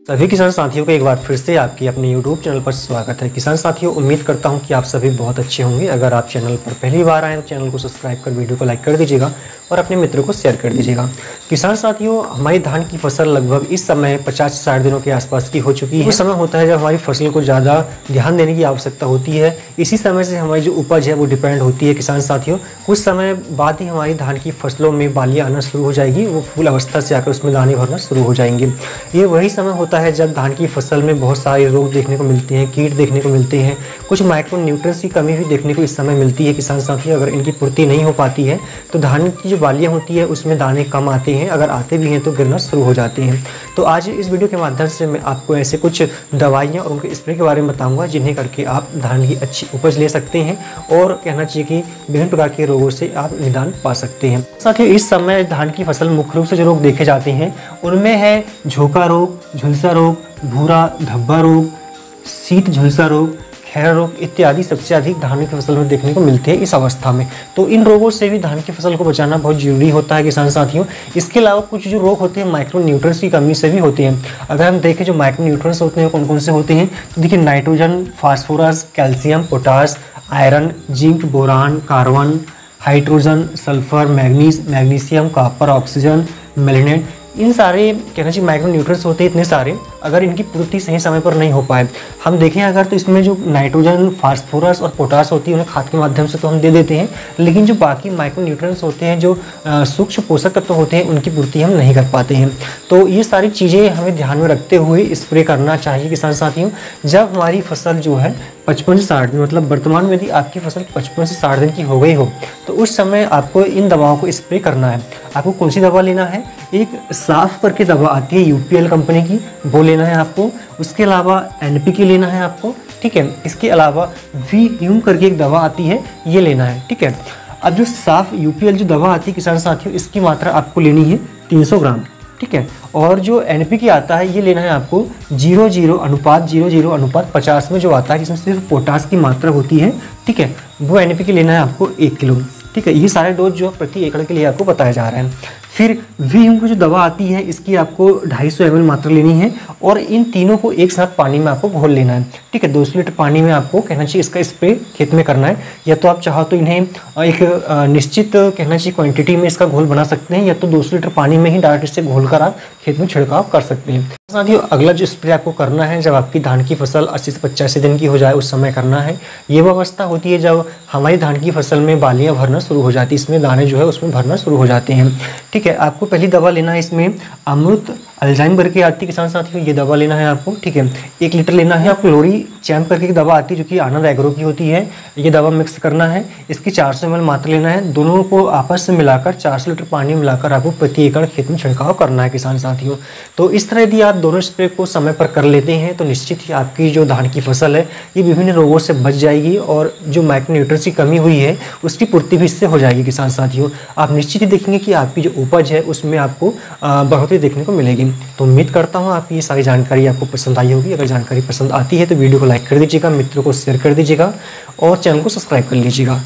सभी किसान साथियों को एक बार फिर से आपकी अपने YouTube चैनल पर स्वागत है। किसान साथियों, उम्मीद करता हूं कि आप सभी बहुत अच्छे होंगे। अगर आप चैनल पर पहली बार आए तो चैनल को सब्सक्राइब कर वीडियो को लाइक कर दीजिएगा और अपने मित्रों को शेयर कर दीजिएगा। किसान साथियों, हमारी धान की फसल लगभग इस समय 50 से 60 दिनों के आसपास की हो चुकी है। उस समय होता है जब हमारी फसल को ज़्यादा ध्यान देने की आवश्यकता होती है। इसी समय से हमारी जो उपज है वो डिपेंड होती है। किसान साथियों, कुछ समय बाद ही हमारी धान की फसलों में बालियाँ आना शुरू हो जाएगी, वो फूल अवस्था से आकर उसमें दाने भरना शुरू हो जाएंगे। ये वही समय होता है जब धान की फसल में बहुत सारे रोग देखने को मिलते हैं, कीट देखने को मिलते हैं, कुछ माइक्रो न्यूट्रिएंट्स की कमी भी देखने को इस समय मिलती है। किसान साथियों, अगर इनकी पूर्ति नहीं हो पाती है तो धान की जो बालियाँ होती है उसमें दाने कम आते हैं, अगर आते भी हैं तो गिरना शुरू हो जाते हैं। तो आज इस वीडियो के माध्यम से मैं आपको ऐसे कुछ दवाइयाँ और उनके स्प्रे के बारे में बताऊँगा जिन्हें करके आप धान की अच्छी उपज ले सकते हैं और कहना चाहिए कि विभिन्न प्रकार के रोगों से आप निदान पा सकते हैं। साथियों, इस समय धान की फसल मुख्य रूप से जो रोग देखे जाते हैं उनमें है झोंका रोग, झुलसा रोग, भूरा धब्बा रोग, शीत झुलसा रोग, खैरा रोग इत्यादि सबसे अधिक धान की फसल में देखने को मिलते हैं इस अवस्था में। तो इन रोगों से भी धान की फसल को बचाना बहुत जरूरी होता है किसान साथियों। इसके अलावा कुछ जो रोग होते हैं माइक्रो न्यूट्रिएंट्स की कमी से भी होते हैं। अगर हम देखें जो माइक्रो न्यूट्रिएंट्स होते हैं कौन कौन से होते हैं, तो देखिए nitrogen, phosphorus, calcium, potash, iron, zinc, boron, carbon, hydrogen, sulphur, manganese, magnesium, copper, oxygen, मेलेनेट, इन सारे कहना चाहिए माइक्रो न्यूट्रिएंट्स होते हैं इतने सारे। अगर इनकी पूर्ति सही समय पर नहीं हो पाए, हम देखें अगर तो इसमें जो नाइट्रोजन, फास्फोरस और पोटास होती है उन्हें खाद के माध्यम से तो हम दे देते हैं, लेकिन जो बाकी माइक्रो न्यूट्रिएंट्स होते हैं, जो सूक्ष्म पोषक तत्व होते हैं, उनकी पूर्ति हम नहीं कर पाते हैं। तो ये सारी चीज़ें हमें ध्यान में रखते हुए स्प्रे करना चाहिए किसान साथियों। जब हमारी फसल जो है 55 से 60 दिन, मतलब वर्तमान में यदि आपकी फसल 55 से 60 दिन की हो गई हो तो उस समय आपको इन दवाओं को स्प्रे करना है। आपको कौन सी दवा लेना है? एक साफ करके दवा आती है यूपीएल कंपनी की, वो लेना है आपको। उसके अलावा एनपीके लेना है आपको, ठीक है। इसके अलावा वी ह्यूम करके एक दवा आती है, ये लेना है, ठीक है। अब जो साफ यूपीएल जो दवा आती है किसान साथियों, इसकी मात्रा आपको लेनी है 300 ग्राम, ठीक है। और जो एनपीके आता है ये लेना है आपको 0:0:50 में जो आता है, जिसमें सिर्फ पोटास की मात्रा होती है, ठीक है। वो एनपीके लेना है आपको 1 किलो, ठीक है। ये सारे डोज जो प्रति एकड़ के लिए आपको बताया जा रहा है। फिर वी की जो दवा आती है इसकी आपको 250 ml मात्रा लेनी है और इन तीनों को एक साथ पानी में आपको घोल लेना है, ठीक है। 200 लीटर पानी में आपको कहना चाहिए इसका स्प्रे खेत में करना है। या तो आप चाहो तो इन्हें एक निश्चित कहना चाहिए क्वांटिटी में इसका घोल बना सकते हैं, या तो 200 लीटर पानी में ही डायरेक्ट इससे घोल कर आप खेत में छिड़काव कर सकते हैं। साथियों, अगला जो स्प्रे आपको करना है जब आपकी धान की फसल 80 से 85 दिन की हो जाए उस समय करना है। ये वो अवस्था होती है जब हमारी धान की फसल में बालियाँ भरना शुरू हो जाती है, इसमें दाने जो है उसमें भरना शुरू हो जाते हैं, ठीक है। आपको पहली दवा लेना है इसमें अमृत अल्जाइम करके आती है किसान साथियों, ये दवा लेना है आपको, ठीक है। 1 लीटर लेना है आपको। लोरी चैम्प करके एक दवा आती है जो कि आनंद एग्रो की होती है, ये दवा मिक्स करना है। इसकी 400 ml मात्रा लेना है। दोनों को आपस में मिलाकर 400 लीटर पानी में मिलाकर आपको प्रति एकड़ खेत में छिड़काव करना है किसान साथियों। तो इस तरह यदि आप दोनों स्प्रे को समय पर कर लेते हैं तो निश्चित ही आपकी जो धान की फसल है ये विभिन्न रोगों से बच जाएगी और जो माइक्रो न्यूट्रिएंट्स की कमी हुई है उसकी पूर्ति भी इससे हो जाएगी किसान साथियों। आप निश्चित ही देखेंगे कि आपकी जो उपज है उसमें आपको बढ़ोतरी देखने को मिलेगी। तो उम्मीद करता हूँ आपकी ये सारी जानकारी आपको पसंद आई होगी। अगर जानकारी पसंद आती है तो वीडियो को लाइक कर दीजिएगा, मित्रों को शेयर कर दीजिएगा और चैनल को सब्सक्राइब कर लीजिएगा।